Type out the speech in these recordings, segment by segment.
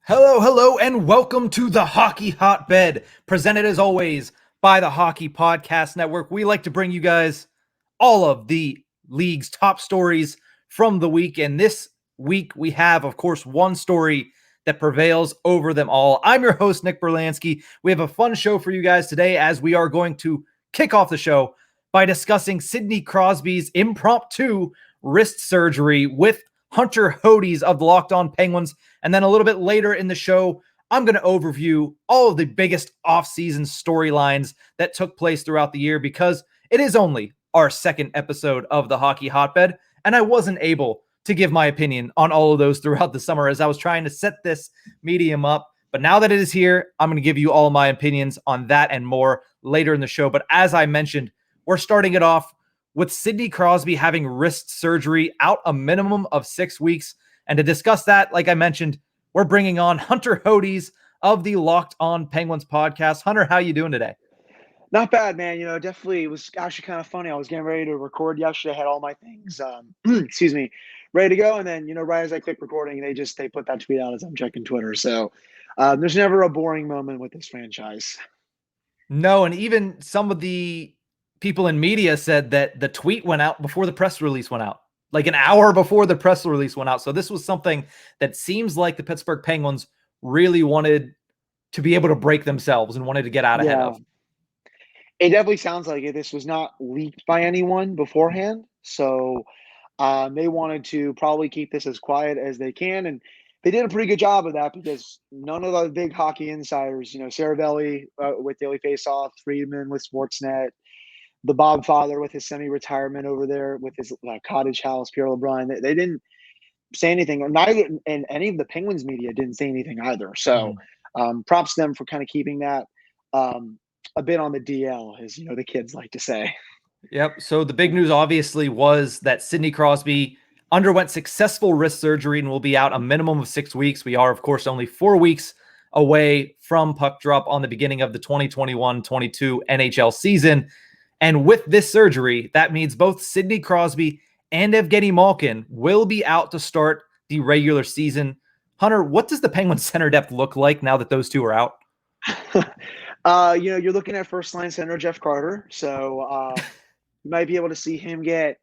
Hello, hello, and welcome to the Hockey Hotbed, presented as always by the Hockey Podcast Network. We like to bring you guys all of the league's top stories from the week. And this week we have, of course, one story that prevails over them all. I'm your host, Nick Brlansky. We have a fun show for you guys today as we are going to kick off the show by discussing Sidney Crosby's impromptu wrist surgery with Hunter Hodies of the Locked On Penguins. And then a little bit later in the show, I'm going to overview all of the biggest offseason storylines that took place throughout the year because it is only our second episode of the Hockey Hotbed, and I wasn't able to give my opinion on all of those throughout the summer as I was trying to set this medium up. But now that it is here, I'm going to give you all my opinions on that and more later in the show. But as I mentioned, we're starting it off with Sidney Crosby having wrist surgery out a minimum of 6 weeks. And to discuss that, like I mentioned, we're bringing on Hunter Hodies of the Locked On Penguins podcast. Hunter, how you doing today? Not bad, man. Definitely it was actually kind of funny. I was getting ready to record yesterday. I had all my things, excuse me, ready to go. And then, right as I click recording, they put that tweet out as I'm checking Twitter. So there's never a boring moment with this franchise. No, and even some of the people in media said that the tweet went out before the press release went out, like an hour before the press release went out. So this was something that seems like the Pittsburgh Penguins really wanted to be able to break themselves and wanted to get out ahead of. It definitely sounds like it. This was not leaked by anyone beforehand. So they wanted to probably keep this as quiet as they can. And they did a pretty good job of that because none of the big hockey insiders, Saravelli with Daily Faceoff, Friedman with Sportsnet, the Bob Father with his semi-retirement over there with his cottage house, Pierre LeBrun, they didn't say anything. Neither, and any of the Penguins media didn't say anything either. So props to them for kind of keeping that a bit on the DL, as the kids like to say. Yep. So the big news obviously was that Sidney Crosby underwent successful wrist surgery and will be out a minimum of 6 weeks. We are, of course, only 4 weeks away from puck drop on the beginning of the 2021-22 NHL season. And with this surgery, that means both Sidney Crosby and Evgeni Malkin will be out to start the regular season. Hunter, what does the Penguins center depth look like now that those two are out? You're looking at first line center Jeff Carter. So you might be able to see him get,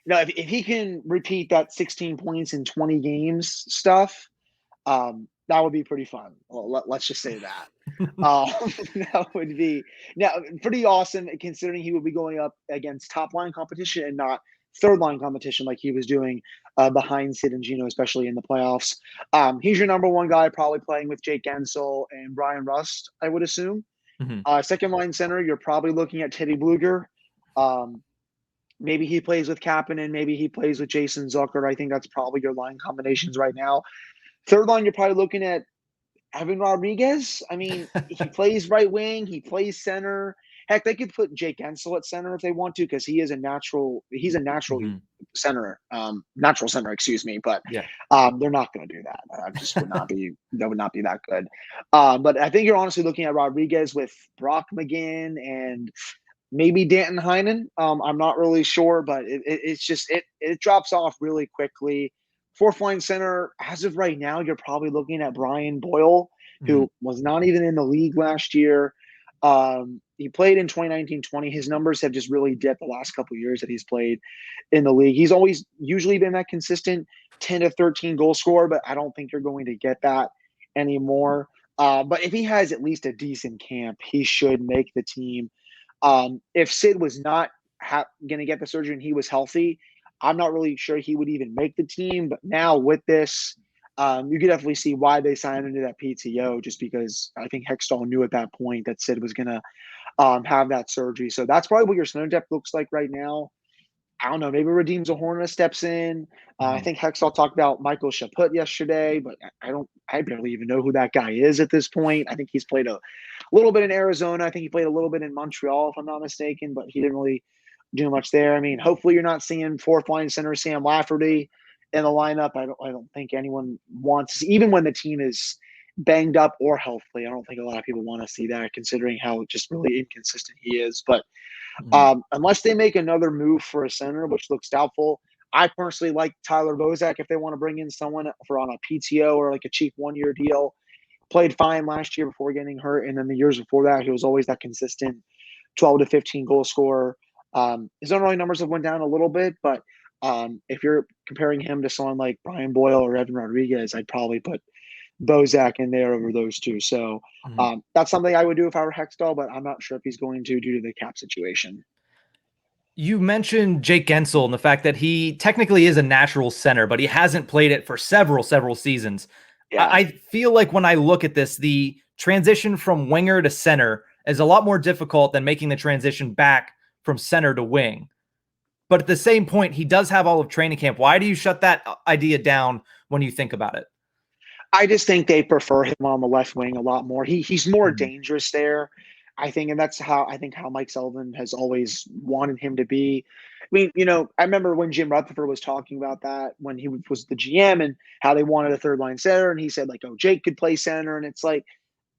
if he can repeat that 16 points in 20 games stuff, that would be pretty fun. Well, let's just say that. That would be pretty awesome considering he would be going up against top line competition and not third line competition like he was doing behind Sid and Gino, especially in the playoffs. He's your number one guy, probably playing with Jake Guentzel and Brian Rust, I would assume. Second line center, you're probably looking at Teddy Bluger. Maybe he plays with Kapanen, maybe he plays with Jason Zucker. I think that's probably your line combinations right now. Third line, you're probably looking at Evan Rodriguez. I mean, he plays right wing, he plays center. Heck, they could put Jake Guentzel at center if they want to, because he's a natural center, natural center, excuse me. But they're not going to do that. That would not be that good. But I think you're honestly looking at Rodriguez with Brock McGinn and maybe Danton Heinen. I'm not really sure, but it drops off really quickly. Fourth line center, as of right now, you're probably looking at Brian Boyle, who was not even in the league last year. He played in 2019-20. His numbers have just really dipped the last couple of years that he's played in the league. He's always usually been that consistent 10 to 13 goal scorer, but I don't think you're going to get that anymore. But if he has at least a decent camp, he should make the team. If Sid was not going to get the surgery and he was healthy, I'm not really sure he would even make the team. But now with this, you could definitely see why they signed into that PTO, just because I think Hextall knew at that point that Sid was going to have that surgery. So that's probably what your center depth looks like right now. I don't know. Maybe Radim Zahorna steps in. I think Hextall talked about Michael Chaput yesterday, but I barely even know who that guy is at this point. I think he's played a little bit in Arizona. I think he played a little bit in Montreal, if I'm not mistaken, but he didn't really do much there. I mean, hopefully you're not seeing fourth line center Sam Lafferty in the lineup. I don't think anyone wants, even when the team is banged up or healthy. I don't think a lot of people want to see that, considering how just really inconsistent he is. But unless they make another move for a center, which looks doubtful, I personally like Tyler Bozak if they want to bring in someone for on a PTO or like a cheap 1-year deal. played fine last year before getting hurt, and then the years before that, he was always that consistent 12 to 15 goal scorer. His underlying numbers have went down a little bit, but if you're comparing him to someone like Brian Boyle or Evan Rodriguez, I'd probably put Bozak in there over those two. So that's something I would do if I were Hextall, but I'm not sure if he's going to due to the cap situation. You mentioned Jake Guentzel and the fact that he technically is a natural center, but he hasn't played it for several seasons. Yeah. I feel like when I look at this, the transition from winger to center is a lot more difficult than making the transition back from center to wing. But at the same point, he does have all of training camp. Why do you shut that idea down when you think about it? I just think they prefer him on the left wing a lot more. He's more dangerous there, I think, and that's how Mike Sullivan has always wanted him to be. I mean, I remember when Jim Rutherford was talking about that when he was the GM and how they wanted a third line center, and he said like, "Oh, Jake could play center," and it's like,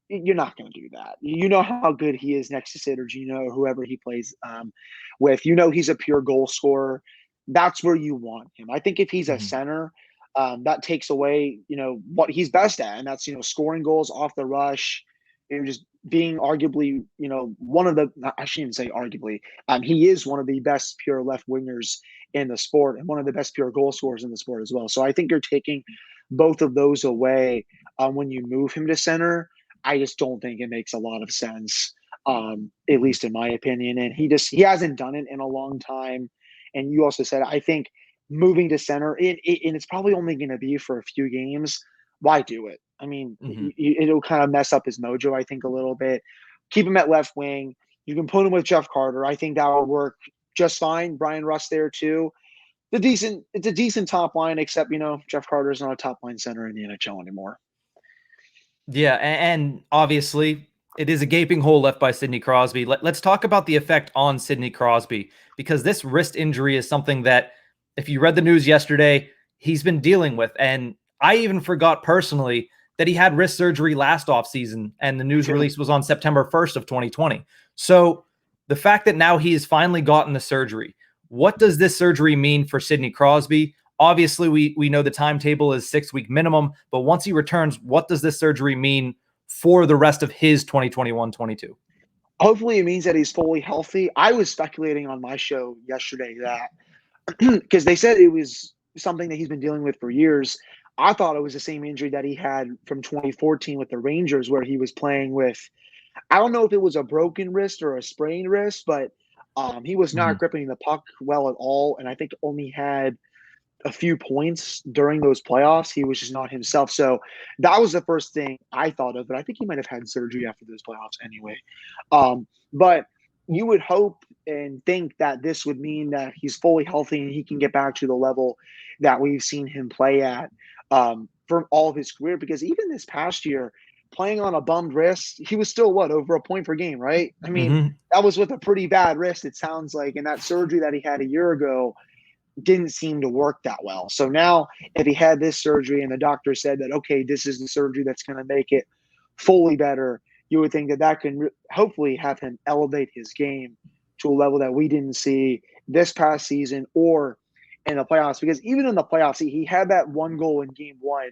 you're not going to do that. You know how good he is next to Sid or Gino, whoever he plays with. He's a pure goal scorer. That's where you want him. I think if he's a center, that takes away, what he's best at, and that's scoring goals off the rush, just being arguably, one of the. I shouldn't say arguably. He is one of the best pure left wingers in the sport, and one of the best pure goal scorers in the sport as well. So I think you're taking both of those away when you move him to center. I just don't think it makes a lot of sense, at least in my opinion. And he hasn't done it in a long time. And you also said, I think moving to center, and it's probably only going to be for a few games. Why do it? I mean, it'll kind of mess up his mojo, I think, a little bit. Keep him at left wing. You can put him with Jeff Carter. I think that will work just fine. Brian Rust there too. It's a decent top line, except, Jeff Carter is not a top line center in the NHL anymore. Yeah, and obviously it is a gaping hole left by Sidney Crosby. Let's talk about the effect on Sidney Crosby, because this wrist injury is something that, if you read the news yesterday, he's been dealing with. And I even forgot personally that he had wrist surgery last offseason, and the news release was on September 1st of 2020. So the fact that now he has finally gotten the surgery, what does this surgery mean for Sidney Crosby? Obviously, we know the timetable is 6-week minimum, but once he returns, what does this surgery mean for the rest of his 2021-22? Hopefully it means that he's fully healthy. I was speculating on my show yesterday that because they said it was something that he's been dealing with for years. I thought it was the same injury that he had from 2014 with the Rangers, where he was playing with, I don't know if it was a broken wrist or a sprained wrist, but he was not gripping the puck well at all. And I think only had a few points during those playoffs. He was just not himself. So that was the first thing I thought of, but I think he might have had surgery after those playoffs anyway. But you would hope and think that this would mean that he's fully healthy and he can get back to the level that we've seen him play at for all of his career. Because even this past year, playing on a bummed wrist, he was still over a point per game, right? I mean, that was with a pretty bad wrist, it sounds like. And that surgery that he had a year ago didn't seem to work that well. So now if he had this surgery and the doctor said that, okay, this is the surgery that's going to make it fully better, you would think that can hopefully have him elevate his game to a level that we didn't see this past season or in the playoffs. Because even in the playoffs, he had that one goal in game one,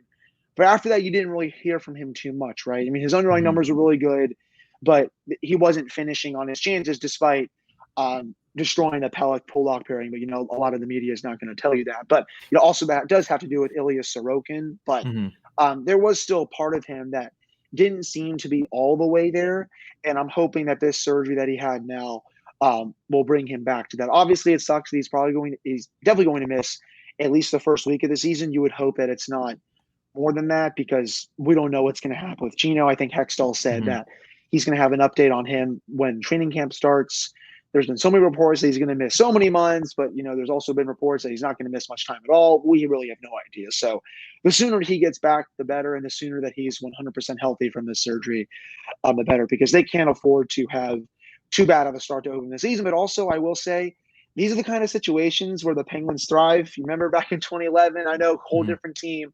but after that, you didn't really hear from him too much, right? I mean, his underlying numbers were really good, but he wasn't finishing on his chances despite destroying the Pelech Polak pairing. But, a lot of the media is not going to tell you that. But, also that does have to do with Ilya Sorokin. But there was still part of him that didn't seem to be all the way there. And I'm hoping that this surgery that he had now will bring him back to that. Obviously, it sucks that he's definitely going to miss at least the first week of the season. You would hope that it's not more than that, because we don't know what's going to happen with Gino. I think Hextall said that he's going to have an update on him when training camp starts. There's been so many reports that he's going to miss so many months, but, there's also been reports that he's not going to miss much time at all. We really have no idea. So the sooner he gets back, the better. And the sooner that he's 100% healthy from this surgery, the better, because they can't afford to have too bad of a start to open the season. But also, I will say, these are the kind of situations where the Penguins thrive. You remember back in 2011, I know, whole different team.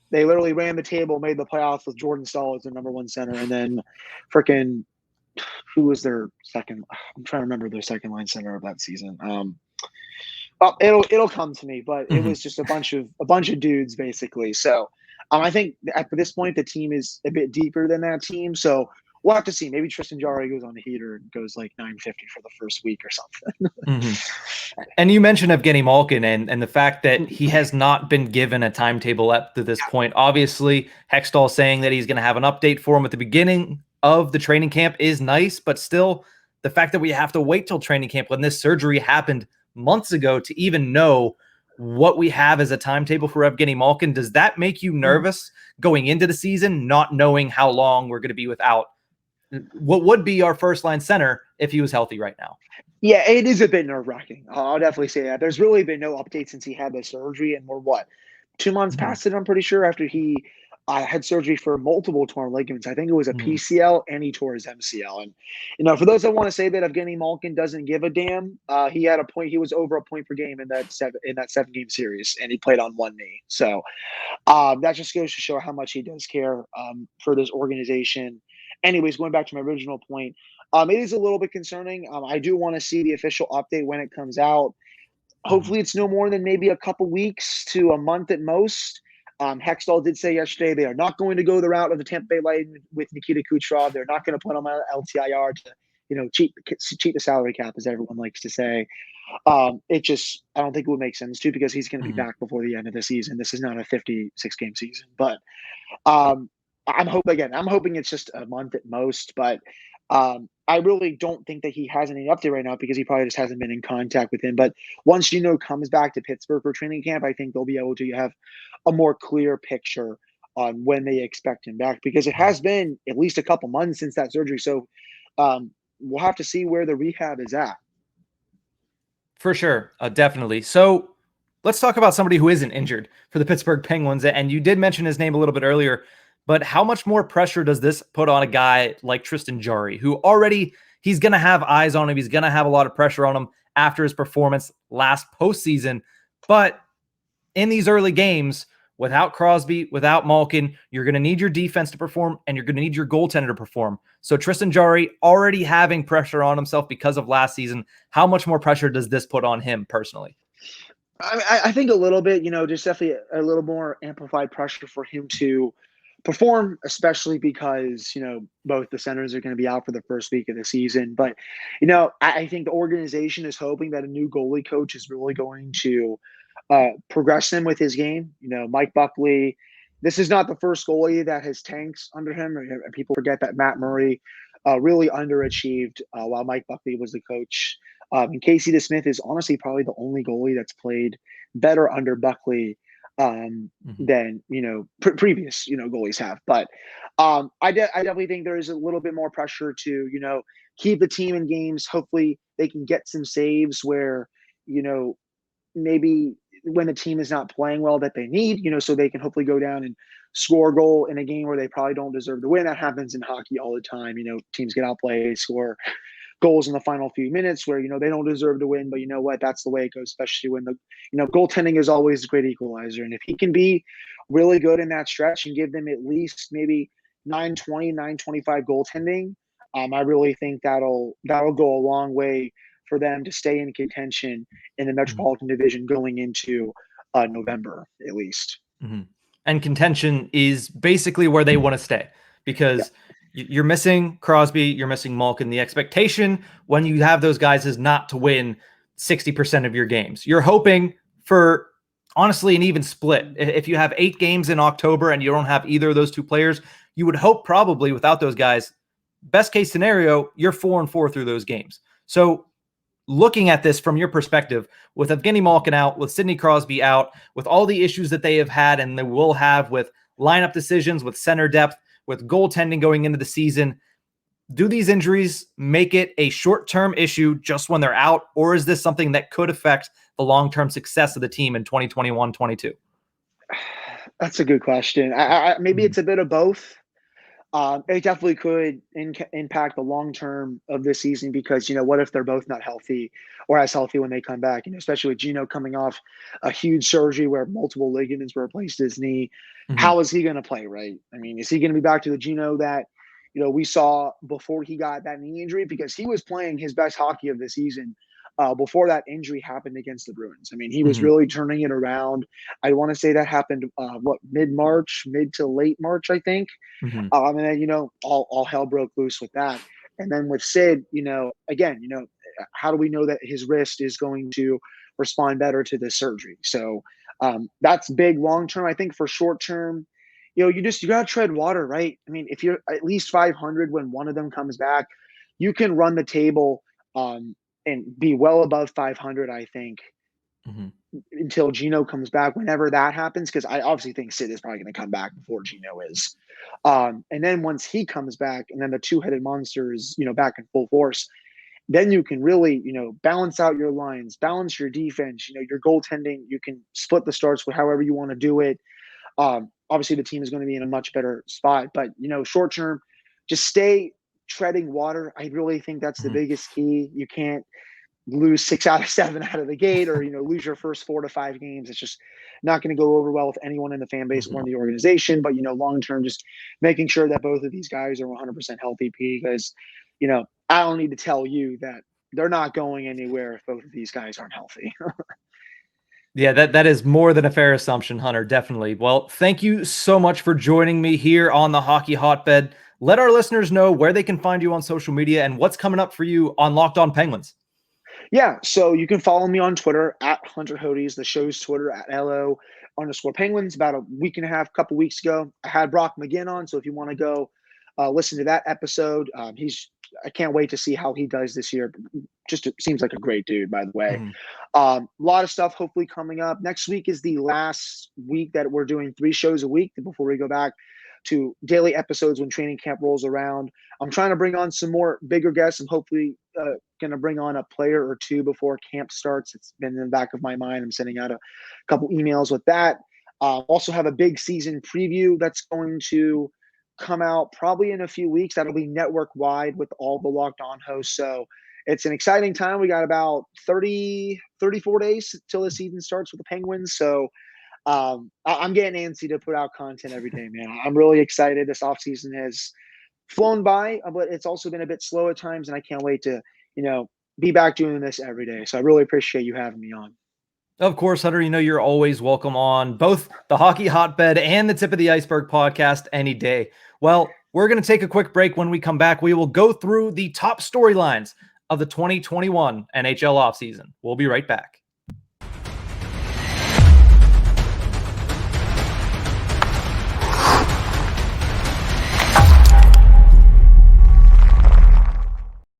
They literally ran the table, made the playoffs with Jordan Staal as their number one center. And then freaking, who was their second? I'm trying to remember their second line center of that season. It'll come to me, but it was just a bunch of dudes basically. So I think at this point the team is a bit deeper than that team, so we'll have to see. Maybe Tristan Jarry goes on the heater and goes like 950 for the first week or something. And you mentioned Evgeni Malkin and the fact that he has not been given a timetable up to this point. Obviously, Hextall saying that he's going to have an update for him at the beginning of the training camp is nice, but still the fact that we have to wait till training camp when this surgery happened months ago to even know what we have as a timetable for Evgeni Malkin, does that make you nervous going into the season, not knowing how long we're going to be without what would be our first line center if he was healthy right now? Yeah, it is a bit nerve-wracking. I'll definitely say that. There's really been no update since he had the surgery, and we're 2 months past it, I'm pretty sure, after he had surgery for multiple torn ligaments. I think it was a PCL, and he tore his MCL. And, for those that want to say that Evgeni Malkin doesn't give a damn, he had a point. He was over a point per game in that 7-game series, and he played on one knee. So that just goes to show how much he does care for this organization. Anyways, going back to my original point, it is a little bit concerning. I do want to see the official update when it comes out. Hopefully it's no more than maybe a couple weeks to a month at most. Hextall did say yesterday they are not going to go the route of the Tampa Bay Lightning with Nikita Kucherov. They're not going to put him on LTIR to, cheat the salary cap, as everyone likes to say. I don't think it would make sense to, because he's going to be back before the end of the season. This is not a 56-game season, but I'm hoping it's just a month at most, but I really don't think that he has any update right now, because he probably just hasn't been in contact with him. But once comes back to Pittsburgh for training camp, I think they'll be able to have a more clear picture on when they expect him back, because it has been at least a couple months since that surgery. So we'll have to see where the rehab is at. For sure. Definitely. So let's talk about somebody who isn't injured for the Pittsburgh Penguins. And you did mention his name a little bit earlier, but how much more pressure does this put on a guy like Tristan Jarry, who already he's going to have eyes on him. He's going to have a lot of pressure on him after his performance last postseason. But in these early games, without Crosby, without Malkin, you're going to need your defense to perform, and you're going to need your goaltender to perform. So Tristan Jarry already having pressure on himself because of last season. How much more pressure does this put on him personally? I think a little bit, just definitely a little more amplified pressure for him to perform, especially because, both the centers are going to be out for the first week of the season. But, I think the organization is hoping that a new goalie coach is really going to progress him with his game. Mike Buckley, this is not the first goalie that has tanked under him. People forget that Matt Murray really underachieved while Mike Buckley was the coach. And Casey DeSmith is honestly probably the only goalie that's played better under Buckley than previous goalies have. But I definitely think there is a little bit more pressure to keep the team in games. Hopefully they can get some saves where maybe when the team is not playing well that they need, so they can hopefully go down and score a goal in a game where they probably don't deserve to win. That happens in hockey all the time. Teams get outplayed, score goals in the final few minutes where, they don't deserve to win, but you know what, that's the way it goes, especially when goaltending is always a great equalizer. And if he can be really good in that stretch and give them at least maybe 920, 925 goaltending, I really think that'll go a long way for them to stay in contention in the Metropolitan Division going into November, at least. And contention is basically where they want to stay, because you're missing Crosby, you're missing Malkin. The expectation when you have those guys is not to win 60% of your games. You're hoping for, honestly, an even split. If you have 8 games in October and you don't have either of those two players, you would hope probably without those guys, best case scenario, you're 4-4 through those games. So looking at this from your perspective, with Evgeni Malkin out, with Sidney Crosby out, with all the issues that they have had and they will have with lineup decisions, with center depth, with goaltending going into the season, do these injuries make it a short-term issue just when they're out, or is this something that could affect the long-term success of the team in 2021-22? That's a good question. Maybe it's a bit of both. It definitely could impact the long term of this season, because what if they're both not healthy or as healthy when they come back? Especially with Gino coming off a huge surgery where multiple ligaments were replaced his knee. How is he going to play? Right? I mean, is he going to be back to the Gino that we saw before he got that knee injury? Because he was playing his best hockey of the season before that injury happened against the Bruins. I mean, he was Mhm. really turning it around. I want to say that happened, mid-March, mid to late March, I think. Mhm. And then, all hell broke loose with that. And then with Sid, again, how do we know that his wrist is going to respond better to this surgery? So that's big long term. I think for short term, you got to tread water, right? I mean, if you're at least 500 when one of them comes back, you can run the table and be well above 500, I think, Mhm. until Gino comes back, whenever that happens, because I obviously think Sid is probably going to come back before Gino is. And then once he comes back, and then the two-headed monster is, back in full force, then you can really, balance out your lines, balance your defense, your goaltending. You can split the starts with however you want to do it. Obviously, the team is going to be in a much better spot, but short term, just stay treading water. I really think that's the Mhm. biggest key. You can't lose 6 out of 7 out of the gate, or lose your first 4 to 5 games. It's just not going to go over well with anyone in the fan base or in Mhm. the organization. But long term, just making sure that both of these guys are 100% healthy, because I don't need to tell you that they're not going anywhere if both of these guys aren't healthy. Yeah, that is more than a fair assumption, Hunter. Definitely. Well, thank you so much for joining me here on the Hockey Hotbed. Let our listeners know where they can find you on social media and what's coming up for you on Locked On Penguins. Yeah, so you can follow me on Twitter at Hunter Hodies, the show's Twitter at LO_Penguins. About a week and a half, couple weeks ago, I had Brock McGinn on. So if you want to go listen to that episode, I can't wait to see how he does this year. Just seems like a great dude, by the way. Mhm. A lot of stuff hopefully coming up. Next week is the last week that we're doing 3 shows a week before we go back to daily episodes when training camp rolls around. I'm trying to bring on some more bigger guests. I'm hopefully going to bring on a player or two before camp starts. It's been in the back of my mind. I'm sending out a couple emails with that. Also have a big season preview that's going to come out probably in a few weeks. That'll be network wide with all the Locked On hosts. So it's an exciting time. We got about 34 days till the season starts with the Penguins. So I'm getting antsy to put out content every day, man. I'm really excited. This offseason has flown by, but it's also been a bit slow at times, and I can't wait to, be back doing this every day. So I really appreciate you having me on. Of course, Hunter, you're always welcome on both the Hockey Hotbed and the Tip of the Iceberg podcast any day. Well, we're going to take a quick break. When we come back, we will go through the top storylines of the 2021 NHL offseason. We'll be right back.